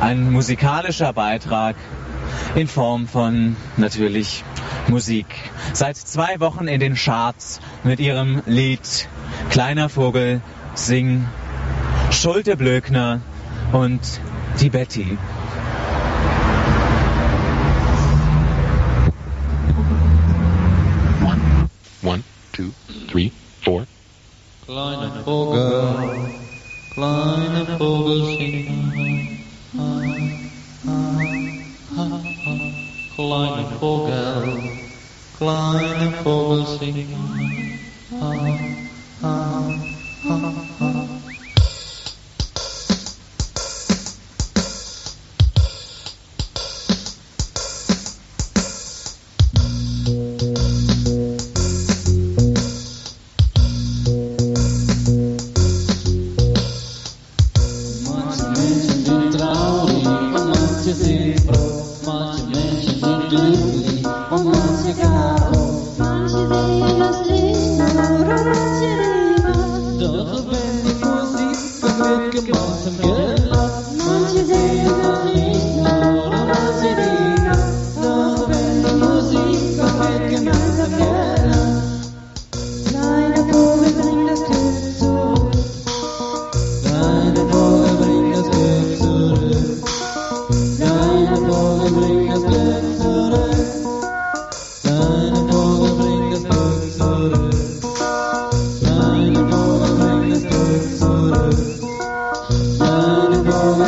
ein musikalischer Beitrag in Form von, natürlich, Musik. Seit 2 Wochen in den Charts mit ihrem Lied Kleiner Vogel, Sing, Schulte Blöckner und die Betty. One, two, three, four. Kleine Vogel, sing. Kleine Vogel, sing. Kleine Vogel,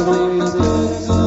bring das Glück zurück.